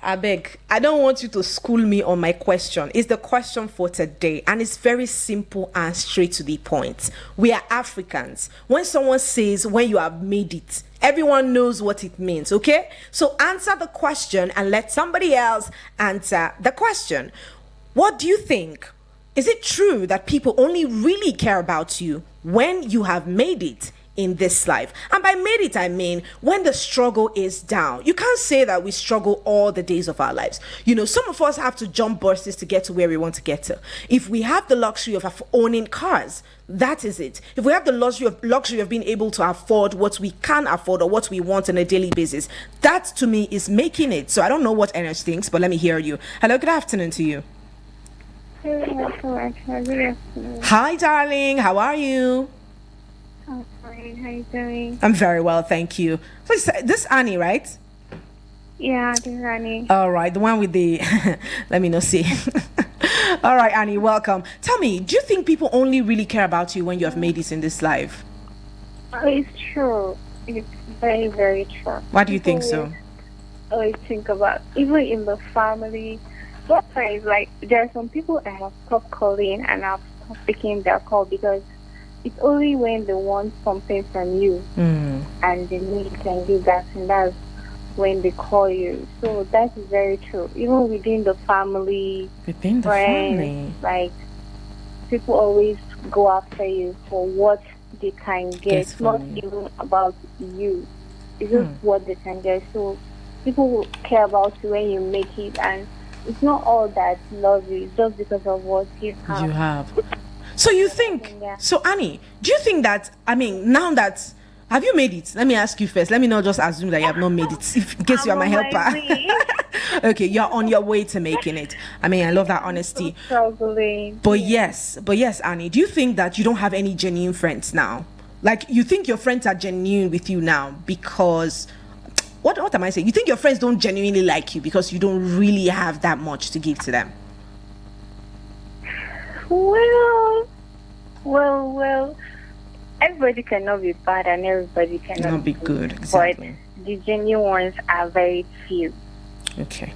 I beg, I don't want you to school me on my question. It's the question for today, and it's very simple and straight to the point. We are Africans. When someone says, when you have made it, everyone knows what it means, okay? So answer the question and let somebody else answer the question. What do you think? Is it true that people only really care about you when you have made it in this life? And by made it, I mean when the struggle is down. You can't say that we struggle all the days of our lives. You know, some of us have to jump buses to get to where we want to get to. If we have the luxury of owning cars, that is it. If we have the luxury of being able to afford what we can afford or what we want on a daily basis, that to me is making it. So I don't know what Ernest thinks, but let me hear you. Hello, good afternoon to you. Hi, darling. How are you? I'm fine. How you doing? I'm very well, thank you. Please, this Annie, right? Yeah, this is Annie. All right, the one with the... Let me not see. All right, Annie, welcome. Tell me, do you think people only really care about you when you have made it in this life? It's true. It's very, very true. Why do you think so? I think about, even in the family, sometimes, like, there are some people I have stopped calling and I've stopped picking their call because it's only when they want something from you and they need and do that, and that's when they call you. So that is very true. Even within the family, friends, like, people always go after you for what they can get, not even about you. It's just what they can get. So people will care about you when you make it, and it's not all that love you, it's just because of what you have. So you think, so Annie, do you think that, I mean, now that, have you made it? Let me ask you first. Let me not just assume that you have not made it, in case you are my helper. Okay, you're on your way to making it. I mean, I love that honesty. But yes, Annie, do you think that you don't have any genuine friends now? Like, you think your friends are genuine with you now because... What am I saying? You think your friends don't genuinely like you because you don't really have that much to give to them? Well, everybody cannot be bad and everybody cannot be good. Exactly. But the genuine ones are very few. Okay.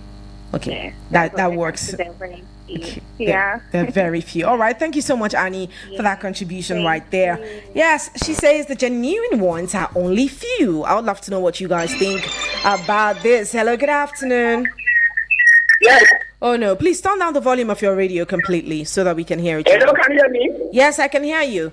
Yeah, that works. Okay. Yeah, they're very few. All right, thank you so much, Annie, for that contribution right there. Yes, she says the genuine ones are only few. I would love to know what you guys think about this. Hello, good afternoon. Yes. Oh no, please turn down the volume of your radio completely so that we can hear each other. Hello, can you hear me? Yes, I can hear you.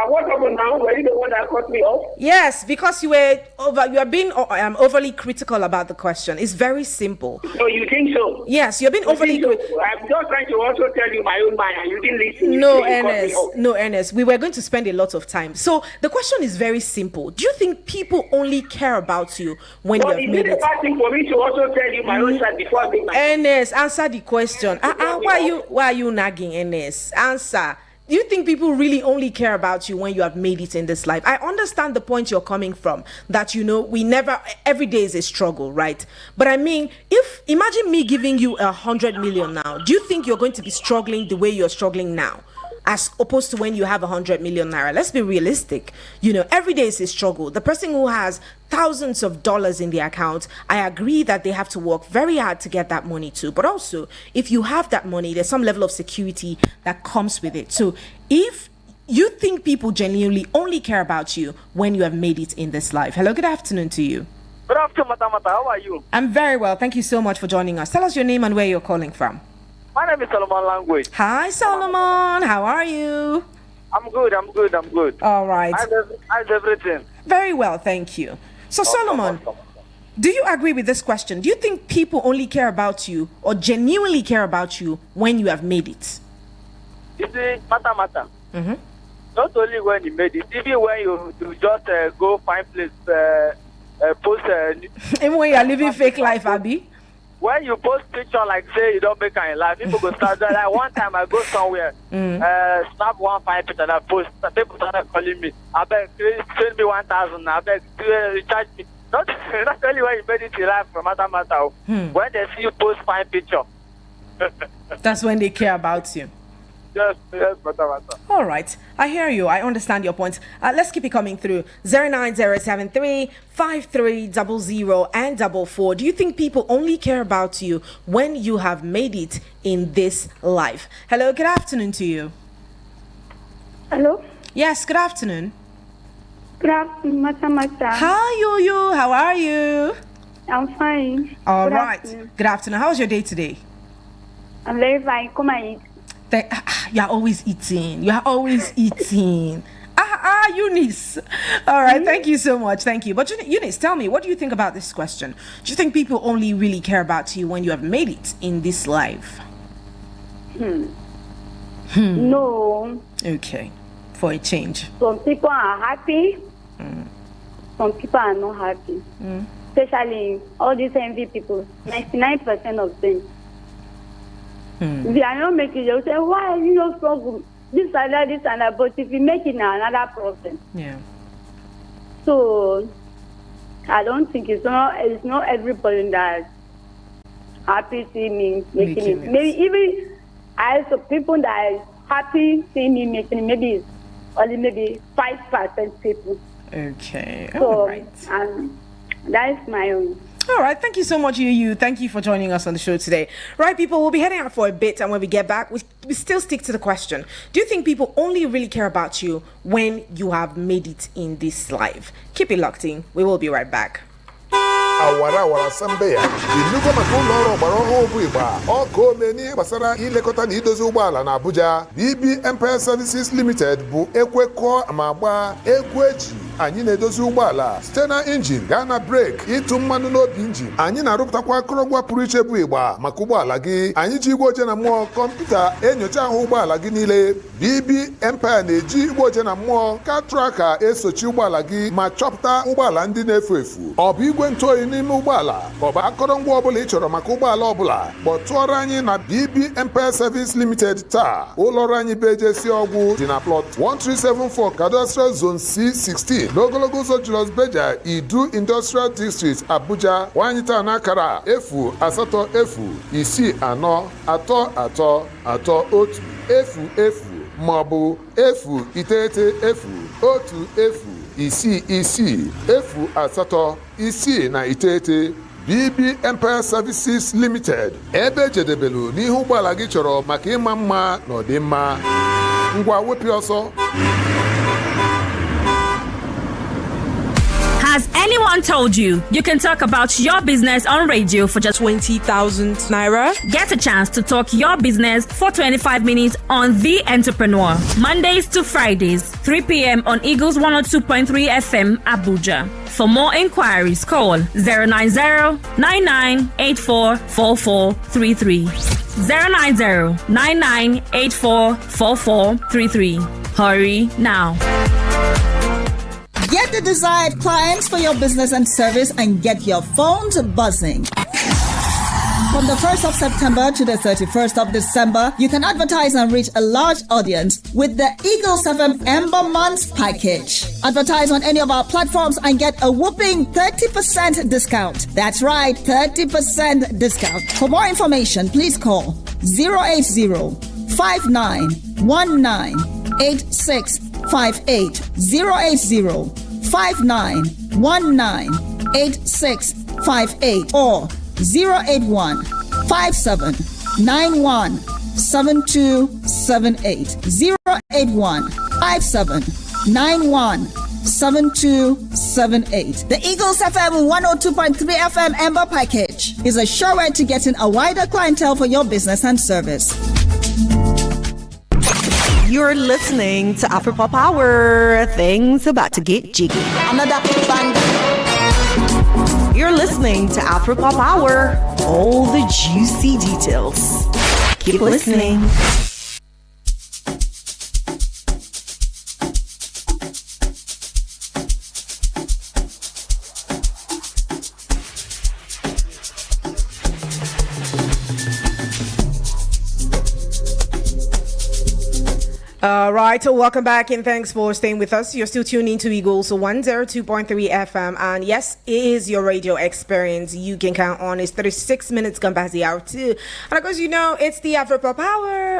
What happened now? Were you the one that cut me off? Yes, because you are being overly critical about the question. It's very simple. No, you think so? Yes, you're being overly critical. I'm just trying to also tell you my own mind, and you didn't listen. No, Ernest. We were going to spend a lot of time. So the question is very simple. Do you think people only care about you when you have made it? It's a thing for me to also tell you my own side before I make my... Ernest, answer the question. Why are you nagging, Ernest? Answer. Do you think people really only care about you when you have made it in this life? I understand the point you're coming from, that, you know, every day is a struggle, right? But I mean, imagine me giving you 100 million now. Do you think you're going to be struggling the way you're struggling now, as opposed to when you have 100 million naira? Let's be realistic. You know, every day is a struggle. The person who has thousands of dollars in their account, I agree that they have to work very hard to get that money too. But also, if you have that money, there's some level of security that comes with it. So if you think people genuinely only care about you when you have made it in this life. Hello, good afternoon to you. Good afternoon, Mata. How are you? I'm very well. Thank you so much for joining us. Tell us your name and where you're calling from. My name is Solomon Language. Hi, Solomon. How are you? I'm good. All right. How's everything? Very well, thank you. So, Solomon, do you agree with this question? Do you think people only care about you or genuinely care about you when you have made it? You see, Mata. Not only when you made it, even when you just go find place, post... even when you are living fake life, Abby? When you post picture like say you don't make any life, people go start like one time I go somewhere, snap one fine picture that post, people started calling me. I beg, send me 1,000. I beg, recharge me. Not only when you made it in life from matter. When they see you post fine picture. That's when they care about you. Yes, matter. All right. I hear you. I understand your point. Let's keep it coming through. 09073 5300 and 44. Do you think people only care about you when you have made it in this life? Hello, good afternoon to you. Hello? Yes, good afternoon. Good afternoon, Mata. Hi, Yoyo. How are you? I'm fine. All Good right. afternoon. Good afternoon. How's your day today? I'm very fine. Come and eat. You're always eating. Eunice. All right. Thank you so much. Thank you. But Eunice, tell me, what do you think about this question? Do you think people only really care about you when you have made it in this life? No. Okay. For a change. Some people are happy. Some people are not happy. Especially all these envy people. 99% of them. If you are not making it, they'll say, why are you not struggle? This and that. But if you make it now, another problem. Yeah. So, I don't think it's not everybody that's happy seeing me making it. Maybe even I have people that are happy seeing me making it. Maybe it's only maybe 5% people. Okay. So, All right. That's my own. All right. Thank you so much, you. Thank you for joining us on the show today. Right, people, we'll be heading out for a bit, and when we get back, we still stick to the question. Do you think people only really care about you when you have made it in this life? Keep it locked in. We will be right back. Awara Sambeya, inugo maka ụlọ ọrụ ọgbara ọhụụ bụ Igba ọka ome n'ihe gbasara ilekọta na idozi ụgbọala na Abuja. BB Empire Services Limited bụ ekwekọ ma gba egwu eji anyị na-edozi ụgbọala site na injin gaa na breki ịtụ mmanụ n'obi injin. Anyị na-arụpụtakwa akụrụngwa pụrụ iche bụ Igba maka ụgbọala gị. Anyị ji igwe oje na mmụọ kọmputa enyocha ahụ ụgbọala gị niile. BB Empire na-eji igwe oje na mmụọ katraka esochi ụgbọala gị ma chọpụta ụgbọala ndị na-efu efu. Ọ bụ igwe ntụ oyi n'ime ụgbọala ọ bụ akụrụngwa ọbụla ị chọrọ maka ụgbọala ọbụla kpọtụọrọ anyị na BB Empire Service Limited taa. Ụlọọrụ anyị bụ ejesi ọgwụ dị na plot 1374 Cadastral Zone C16 n'ogologo ụzọ Julius Berger Idu Industrial District Abuja. Nwanyị taa n'akara 08034333100 maọbụ 09066 BB Empire Services Limited, ebe jedebelu n'ihe ụgbọala gị chọrọ maka ịma mma na ọdịmma. Ngwa wepụ ọsọ. Has anyone told you you can talk about your business on radio for just 20,000 naira? Get a chance to talk your business for 25 minutes on The Entrepreneur. Mondays to Fridays, 3 p.m. on Eagles 102.3 FM, Abuja. For more inquiries, call 090-9984-4433. 090-9984-4433. Hurry now. Get the desired clients for your business and service and get your phones buzzing. From the 1st of September to the 31st of December, you can advertise and reach a large audience with the Eagles FM Ember Months package. Advertise on any of our platforms and get a whopping 30% discount. That's right, 30% discount. For more information, please call 080-5919-8658. 080-5919-8658 or 081-5791-7278. 081-5791-7278. The Eagles FM 102.3 FM Ember Package is a sure way to getting a wider clientele for your business and service. You're listening to Afropop Hour. Things about to get jiggy. Another band. You're listening to Afropop Hour. All the juicy details. Keep listening. All right, so welcome back and thanks for staying with us. You're still tuning to Eagles 102.3 FM, and yes, it is your radio experience you can count on. It's 36 minutes gone past the hour 2, and of course, you know it's the Afropop Hour,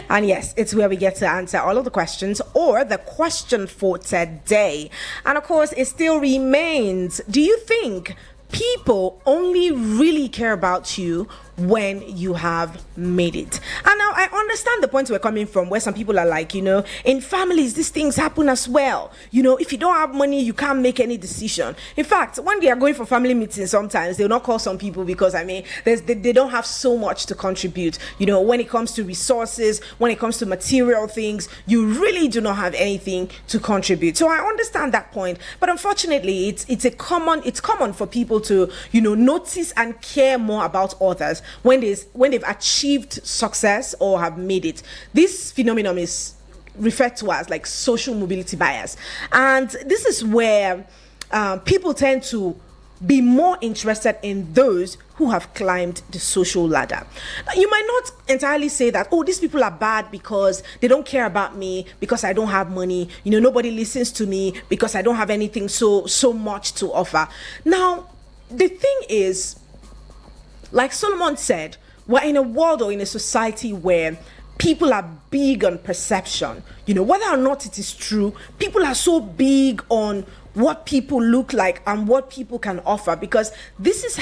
and yes, it's where we get to answer all of the questions or the question for today. And of course, it still remains: do you think people only really care about you when you have made it? And now I understand the point we're coming from, where some people are like, you know, in families these things happen as well. You know, if you don't have money, you can't make any decision. In fact, when they are going for family meetings, sometimes they'll not call some people because they don't have so much to contribute. You know, when it comes to resources, when it comes to material things, you really do not have anything to contribute. So I understand that point, but unfortunately it's common for people to, you know, notice and care more about others when they've achieved success or have made it. This phenomenon is referred to as like social mobility bias, and this is where people tend to be more interested in those who have climbed the social ladder. You might not entirely say that, oh, these people are bad because they don't care about me, because I don't have money, you know, nobody listens to me because I don't have anything so much to offer. Now, the thing is, like Solomon said, we're in a world or in a society where people are big on perception. You know, whether or not it is true, people are so big on what people look like and what people can offer, because this is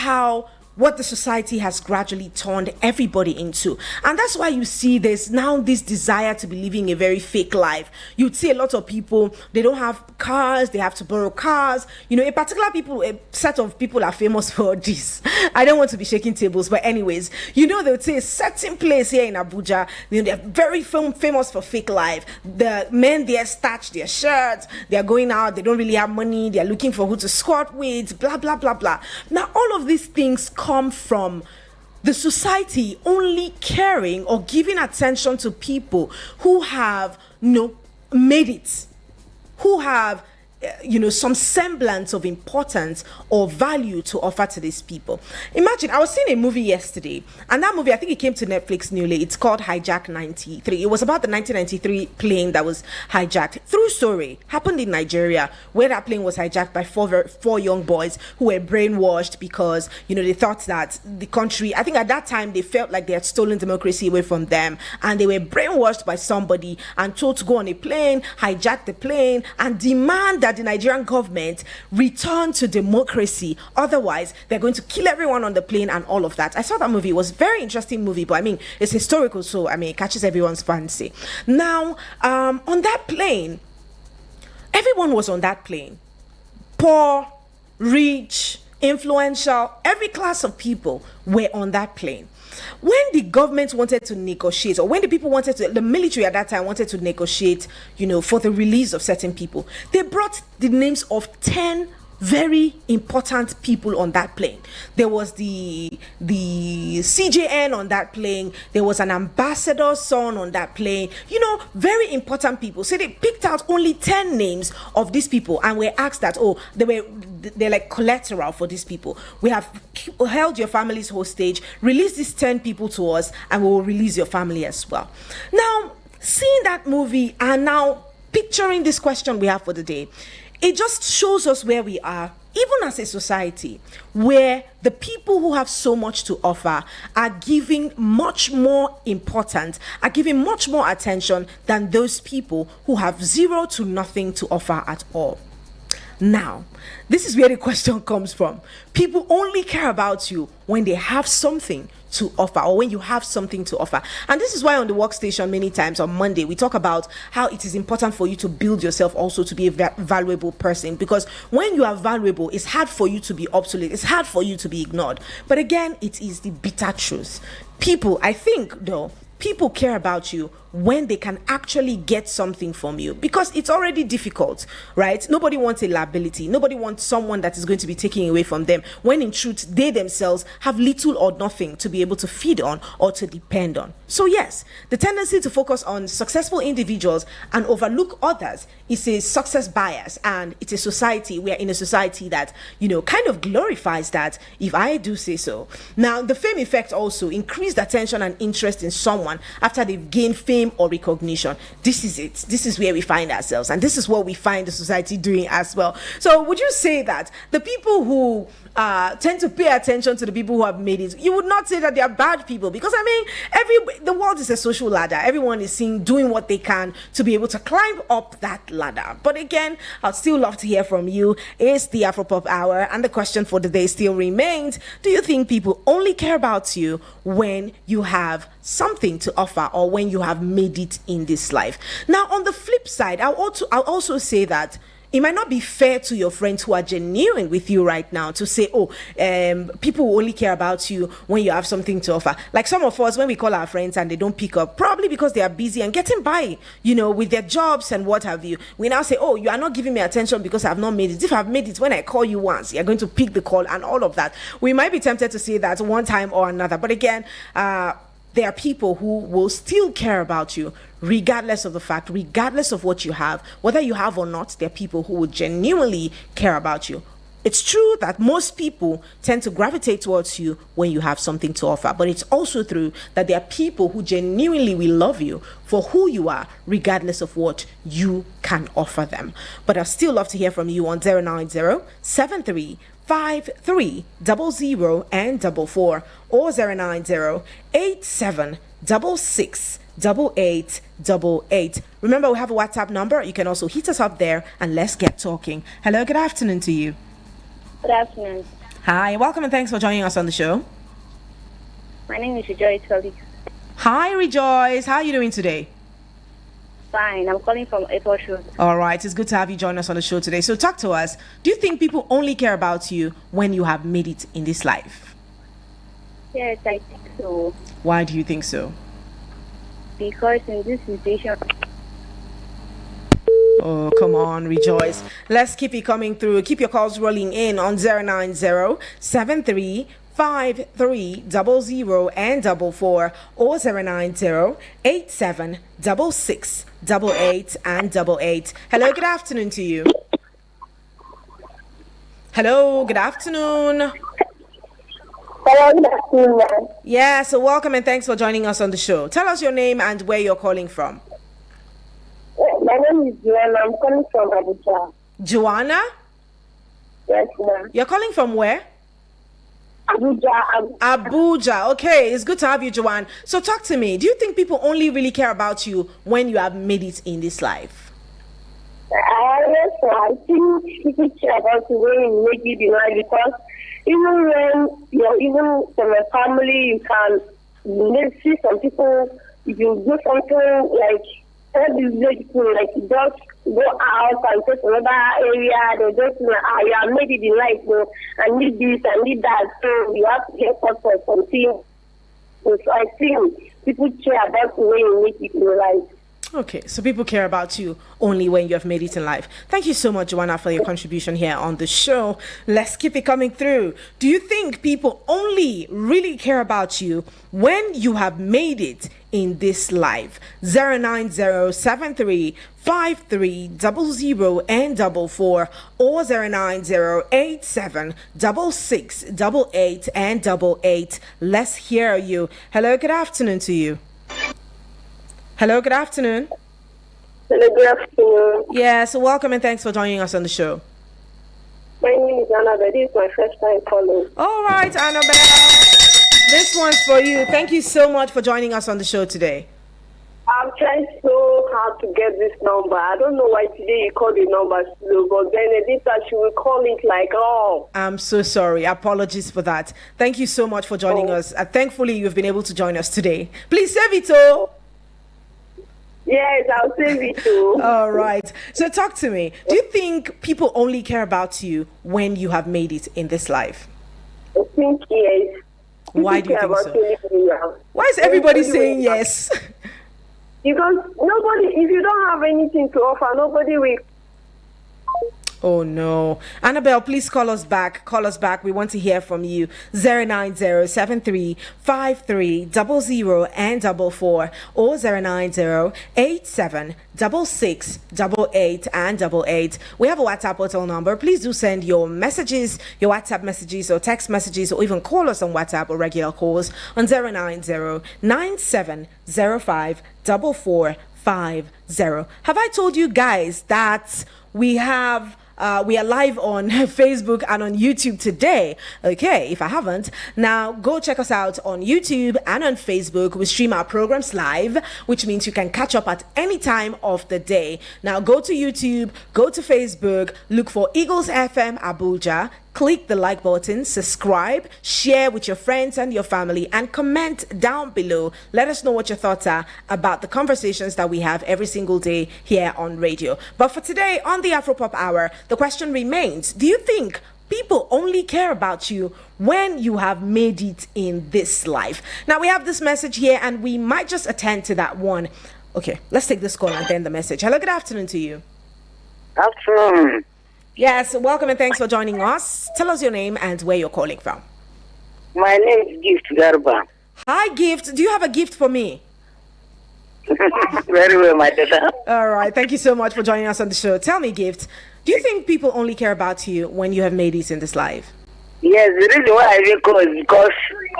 what the society has gradually turned everybody into. And that's why you see there's now this desire to be living a very fake life. You'd see a lot of people, they don't have cars, they have to borrow cars. You know, a set of people are famous for this. I don't want to be shaking tables, but anyways, you know, they would say a certain place here in Abuja, you know, they're very famous for fake life. The men there starch their shirts, they're going out, they don't really have money, they're looking for who to squat with, blah, blah, blah, blah. Now, all of these things come from the society only caring or giving attention to people who have, you know, made it, who have, you know, some semblance of importance or value to offer to these people. Imagine, I was seeing a movie yesterday, and that movie, I think it came to Netflix newly. It's called Hijack 93. It was about the 1993 plane that was hijacked. True story, happened in Nigeria, where that plane was hijacked by four young boys who were brainwashed because, you know, they thought that the country, I think at that time they felt like they had stolen democracy away from them, and they were brainwashed by somebody and told to go on a plane, hijack the plane, and demand that the Nigerian government return to democracy. Otherwise, they're going to kill everyone on the plane and all of that. I saw that movie. It was a very interesting movie, but I mean, it's historical, so I mean, it catches everyone's fancy. Now, on that plane, everyone was on that plane. Poor, rich, influential, every class of people were on that plane. When the government wanted to negotiate, or when the military at that time wanted to negotiate, you know, for the release of certain people, they brought the names of 10 very important people on that plane. There was the CJN on that plane. There was an ambassador's son on that plane. You know, very important people. So they picked out only 10 names of these people, and were asked that, oh, they're like collateral for these people. We have held your families hostage. Release these 10 people to us, and we will release your family as well. Now, seeing that movie and now picturing this question we have for the day, it just shows us where we are, even as a society, where the people who have so much to offer are giving much more importance, are giving much more attention than those people who have zero to nothing to offer at all. Now, this is where the question comes from. People only care about you when they have something to offer, or when you have something to offer. And this is why on the workstation, many times on Monday, we talk about how it is important for you to build yourself also to be a valuable person, because when you are valuable, it's hard for you to be obsolete, it's hard for you to be ignored. But again, it is the bitter truth. People, I think though, people care about you when they can actually get something from you, because it's already difficult, right? Nobody wants a liability. Nobody wants someone that is going to be taking away from them, when in truth they themselves have little or nothing to be able to feed on or to depend on. So yes, the tendency to focus on successful individuals and overlook others is a success bias, and it's a society, we are in a society that, you know, kind of glorifies that, if I do say so. Now, the fame effect also increased attention and interest in someone after they've gained fame fame or recognition. This is it. This is where we find ourselves, and this is what we find the society doing as well. So would you say that the people who tend to pay attention to the people who have made it, you would not say that they are bad people? Because I mean, the world is a social ladder. Everyone is doing what they can to be able to climb up that ladder. But again, I'd still love to hear from you. It's the Afropop Hour, and the question for the day still remains: do you think people only care about you when you have something to offer or when you have made it in this life? Now, on the flip side, I'll also say that it might not be fair to your friends who are genuine with you right now to say, people will only care about you when you have something to offer. Like some of us, when we call our friends and they don't pick up, probably because they are busy and getting by, with their jobs and what have you, we now say, you are not giving me attention because I've not made it. If I've made it, when I call you once, you're going to pick the call and all of that. We might be tempted to say that one time or another. But again, there are people who will still care about you regardless of the fact, regardless of what you have, whether you have or not. There are people who will genuinely care about you. It's true that most people tend to gravitate towards you when you have something to offer, but it's also true that there are people who genuinely will love you for who you are, regardless of what you can offer them. But I'd still love to hear from you on 090-7353-00 and 44 or 090-8766-8888. Remember, we have a WhatsApp number. You can also hit us up there and let's get talking. Hello, good afternoon to you. Good afternoon. Hi, welcome and thanks for joining us on the show. My name is Rejoice Felix. Hi, Rejoice. How are you doing today? Fine. I'm calling from Airport Road. All right. It's good to have you join us on the show today. So talk to us. Do you think people only care about you when you have made it in this life? Yes, I think so. Why do you think so? Because in this situation... Oh, come on, Rejoice. Let's keep it coming through. Keep your calls rolling in on 090-7353-00 and 44 or 090-8766-88 and 88. Hello, good afternoon to you. Hello, good afternoon. Hello, good afternoon, ma'am. Yeah, so welcome and thanks for joining us on the show. Tell us your name and where you're calling from. My name is Joanna. I'm calling from Abuja. Joanna? Yes, ma'am. You're calling from where? Abuja. Abuja. Okay, it's good to have you, Joanne. So talk to me. Do you think people only really care about you when you have made it in this life? Yes, I think people care about you when you make it in life, because even when even from a family, you can see some people, if you do something like like just go out and go to another area, they just you have made it in life, I need this, I need that, so you have to get up for something. So I think people care about the way you make it in life. Okay, so people care about you only when you have made it in life. Thank you so much, Joanna, for your contribution here on the show. Let's keep it coming through. Do you think people only really care about you when you have made it in this life? 090-7353-00 and 44 or 090-8766-88 and 88. Let's hear you. Hello, good afternoon to you. Hello, good afternoon. Hello, good afternoon. Yeah, so welcome and thanks for joining us on the show. My name is Annabelle. This is my first time calling. All right, Annabelle. This one's for you. Thank you so much for joining us on the show today. I'm trying so hard to get this number. I don't know why today you called the number slow, but then Edita, she will call it like, I'm so sorry. Apologies for that. Thank you so much for joining us. Thankfully, you've been able to join us today. Please save it all. Yes, I'll save it too. All right. So talk to me. Do you think people only care about you when you have made it in this life? I think yes. Why do you think so? Why is everybody saying yes? Because nobody, if you don't have anything to offer, nobody will. Oh no. Annabelle, please call us back. Call us back. We want to hear from you. 090-7353-00 and 44 or 090-8766-88 and 88. We have a WhatsApp portal number. Please do send your messages, your WhatsApp messages or text messages, or even call us on WhatsApp or regular calls on 090-9705-4450. Have I told you guys that we are live on Facebook and on YouTube today? Okay, if I haven't, now go check us out on YouTube and on Facebook. We stream our programs live, which means you can catch up at any time of the day. Now go to YouTube, go to Facebook, look for Eagles FM Abuja. Click the like button, subscribe, share with your friends and your family, and comment down below. Let us know what your thoughts are about the conversations that we have every single day here on radio. But for today on the Afropop Hour, the question remains, do you think people only care about you when you have made it in this life? Now we have this message here and we might just attend to that one. Okay, let's take this call and then the message. Hello, good afternoon to you. Afternoon. Yes, welcome and thanks for joining us. Tell us your name and where you're calling from. My name is Gift Garba. Hi, Gift. Do you have a gift for me? Very well, my daughter. All right. Thank you so much for joining us on the show. Tell me, Gift, do you think people only care about you when you have made it in this life? Yes, the reason why I will call is because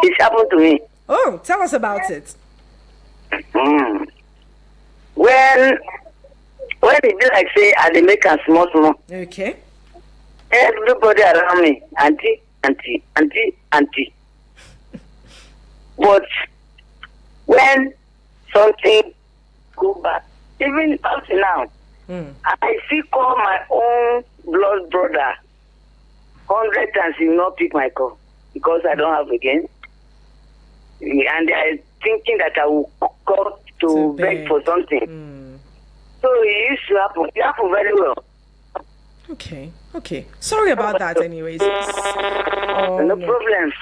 it happened to me. Oh, tell us about it. When it be like say I dey make a small. Okay. Everybody around me, auntie. But when something go back, even up to now, I still call my own blood brother 100 times. He will not pick my call because I don't have again. And they are thinking that I will call to beg for something. So it used to happen. It happened very well. Okay. Sorry about that anyways. No problem.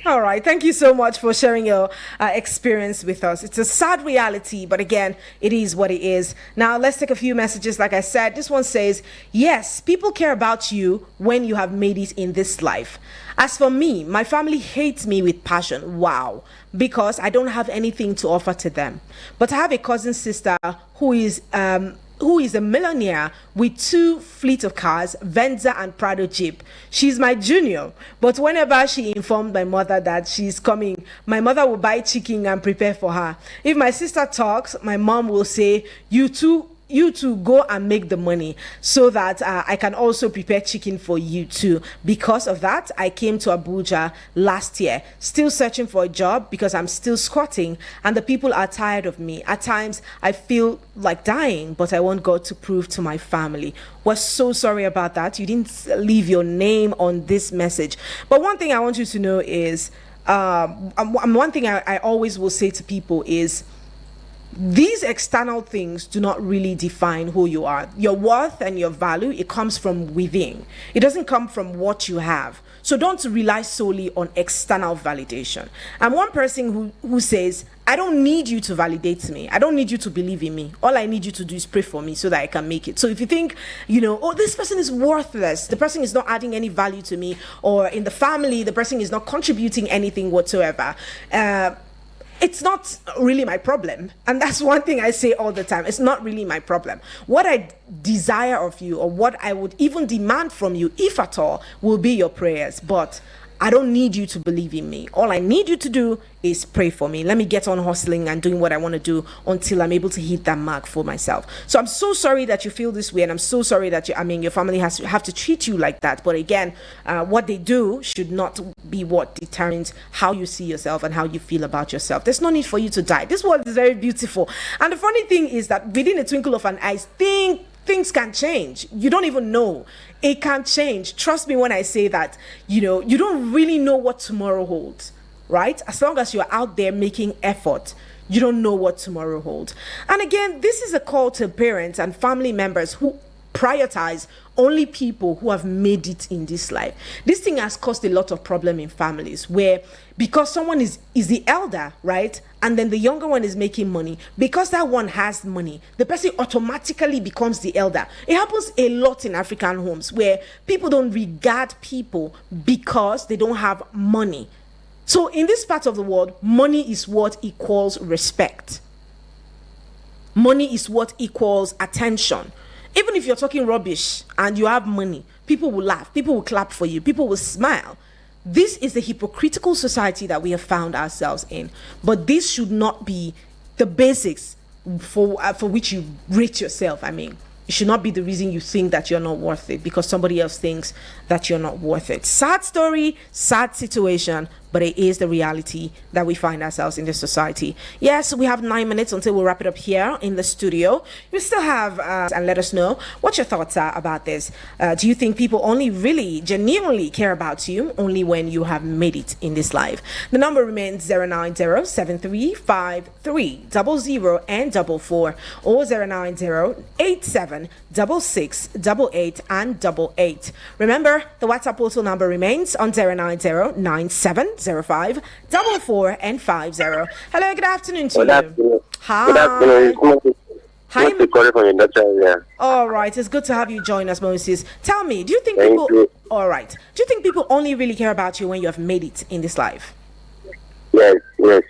All right. Thank you so much for sharing your experience with us. It's a sad reality, but again, it is what it is. Now, let's take a few messages. Like I said, this one says, yes, people care about you when you have made it in this life. As for me, my family hates me with passion. Wow. Because I don't have anything to offer to them. But I have a cousin sister who is a millionaire with 2 fleet of cars, Venza and Prado Jeep. She's my junior, but whenever she informed my mother that she's coming, my mother will buy chicken and prepare for her. If my sister talks, my mom will say, you two go and make the money so that I can also prepare chicken for you too. Because of that, I came to Abuja last year, still searching for a job because I'm still squatting and the people are tired of me. At times, I feel like dying, but I want God to prove to my family. We're so sorry about that. You didn't leave your name on this message. But one thing I want you to know is, one thing I always will say to people is, these external things do not really define who you are. Your worth and your value, it comes from within. It doesn't come from what you have. So don't rely solely on external validation. I'm one person who says, I don't need you to validate me. I don't need you to believe in me. All I need you to do is pray for me so that I can make it. So if you think, oh, this person is worthless, the person is not adding any value to me, or in the family, the person is not contributing anything whatsoever, it's not really my problem. And that's one thing I say all the time. It's not really my problem. What I desire of you, or what I would even demand from you, if at all, will be your prayers. But I don't need you to believe in me. All I need you to do is pray for me. Let me get on hustling and doing what I want to do until I'm able to hit that mark for myself. So I'm so sorry that you feel this way, and I'm so sorry that your family have to treat you like that. But again, what they do should not be what determines how you see yourself and how you feel about yourself. There's no need for you to die. This world is very beautiful. And the funny thing is that within a twinkle of an eye, things can change. You don't even know. It can change. Trust me when I say that, you don't really know what tomorrow holds, right? As long as you're out there making effort, you don't know what tomorrow holds. And again, this is a call to parents and family members who prioritize only people who have made it in this life. This thing has caused a lot of problem in families where, because someone is the elder, right, and then the younger one is making money, because that one has money, the person automatically becomes the elder. It happens a lot in African homes where people don't regard people because they don't have money. So in this part of the world, money is what equals respect. Money is what equals attention. Even if you're talking rubbish and you have money, people will laugh, people will clap for you, people will smile. This is the hypocritical society that we have found ourselves in. But this should not be the basics for which you rate yourself. I mean, it should not be the reason you think that you're not worth it because somebody else thinks that you're not worth it. Sad story, sad situation, but it is the reality that we find ourselves in this society. Yes, we have 9 minutes until we wrap it up here in the studio. You still have, and let us know what your thoughts are about this. Do you think people only really genuinely care about you only when you have made it in this life? The number remains 090-7353-00 and 44 or 090-876688 and 88. Remember, the WhatsApp portal number remains on 090-9705 44 and 50. Hello, good afternoon to you. Hi. Good afternoon. Hi. From all right, it's good to have you join us, Moses. Tell me, do you think Thank people? you. All right, do you think people only really care about you when you have made it in this life? Yes. All A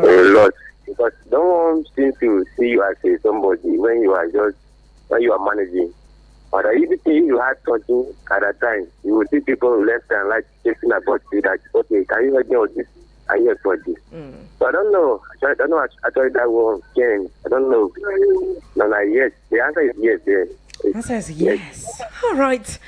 right. lot. Because no one seems to see you as somebody when you are managing. But even if you had something at a time, you will see people left and right thinking about you that, okay, can you help me with this? I hear for this. So I don't know. I don't know. Actually, that one can. I don't know. No, yes. The answer is yes. Yes. The answer is yes. All right.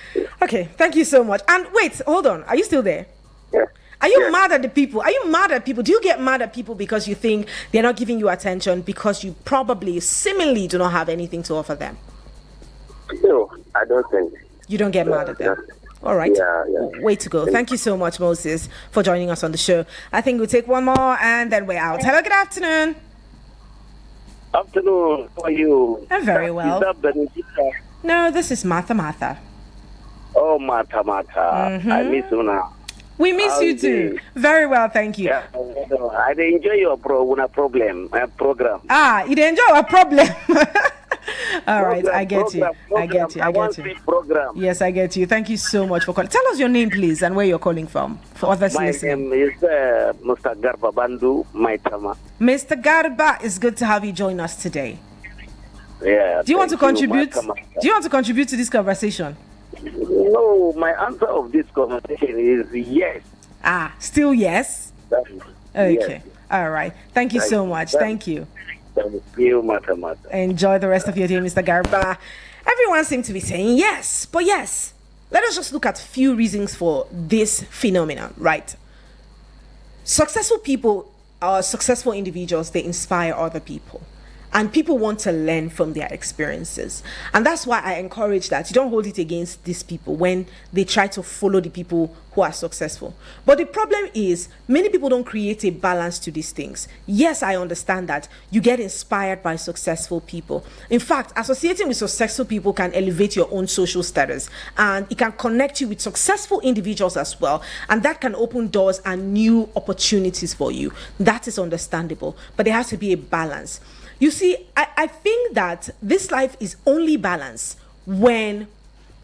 Okay. Thank you so much. And wait, hold on. Are you still there? Yeah. Are you mad at the people? Are you mad at people? Do you get mad at people because you think they're not giving you attention because you probably seemingly do not have anything to offer them? No, I don't think. You don't get mad at them? All right. Yeah. Way to go. Thank you so much, Moses, for joining us on the show. I think we'll take one more and then we're out. Hello, good afternoon. Afternoon. How are you? I'm very well. Is that Benedicta? No, this is Martha. Oh, Martha. I miss you now. We miss you too. Very well, thank you. Yeah, I enjoy your program. Ah, you enjoy our problem. All right, I get you. I get you. Program. Yes, I get you. Thank you so much for calling. Tell us your name, please, and where you're calling from for others listening. My name is Mr. Garba Bandu Maitama. Mr. Garba, it's good to have you join us today. Yeah. Do you want to contribute? Do you want to contribute to this conversation? No, my answer of this conversation is yes. Ah, still yes? Okay. Yes. All right. Thank you so much. Thank you. Thank you, Martha. Enjoy the rest of your day, Mr. Garba. Everyone seems to be saying yes, but yes. Let us just look at a few reasons for this phenomenon, right? Successful people or successful individuals, they inspire other people. And people want to learn from their experiences. And that's why I encourage that you don't hold it against these people when they try to follow the people who are successful. But the problem is, many people don't create a balance to these things. Yes, I understand that you get inspired by successful people. In fact, associating with successful people can elevate your own social status. And it can connect you with successful individuals as well. And that can open doors and new opportunities for you. That is understandable. But there has to be a balance. You see, I think that this life is only balanced when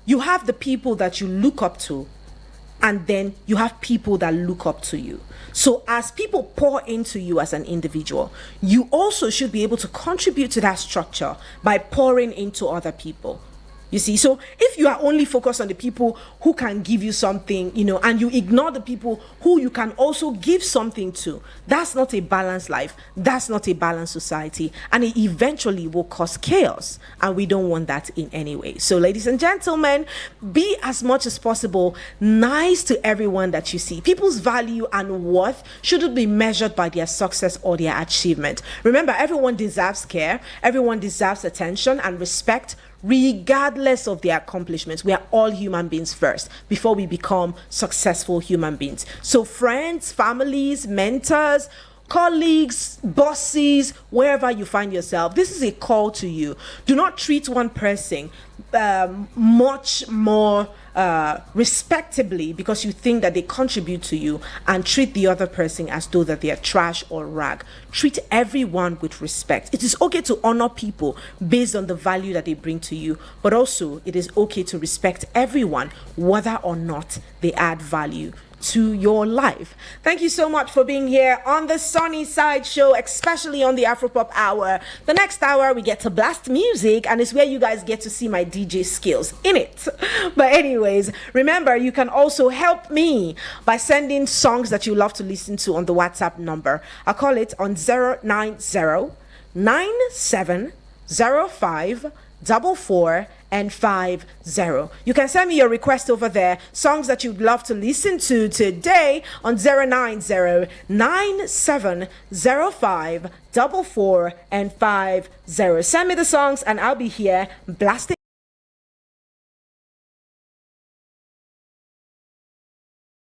you have the people that you look up to and then you have people that look up to you. So as people pour into you as an individual, you also should be able to contribute to that structure by pouring into other people. You see, so if you are only focused on the people who can give you something, and you ignore the people who you can also give something to, that's not a balanced life. That's not a balanced society. And it eventually will cause chaos. And we don't want that in any way. So ladies and gentlemen, be as much as possible nice to everyone that you see. People's value and worth shouldn't be measured by their success or their achievement. Remember, everyone deserves care. Everyone deserves attention and respect, regardless of their accomplishments. We are all human beings first before we become successful human beings. So friends, families, mentors, colleagues, bosses, wherever you find yourself. This is a call to you. Do not treat one person much more respectably because you think that they contribute to you, and treat the other person as though that they are trash or rag. Treat everyone with respect. It is okay to honor people based on the value that they bring to you, but also it is okay to respect everyone whether or not they add value to your life. Thank you so much for being here on the Sunny Side Show, especially on the Afropop Hour. The next hour we get to blast music, and it's where you guys get to see my DJ skills in it. But anyways, remember you can also help me by sending songs that you love to listen to on the WhatsApp number. I'll call it on 090-9705-44 and 50. You can send me your request over there, songs that you'd love to listen to today on 090-9705-44 and 50. Send me the songs and I'll be here blasting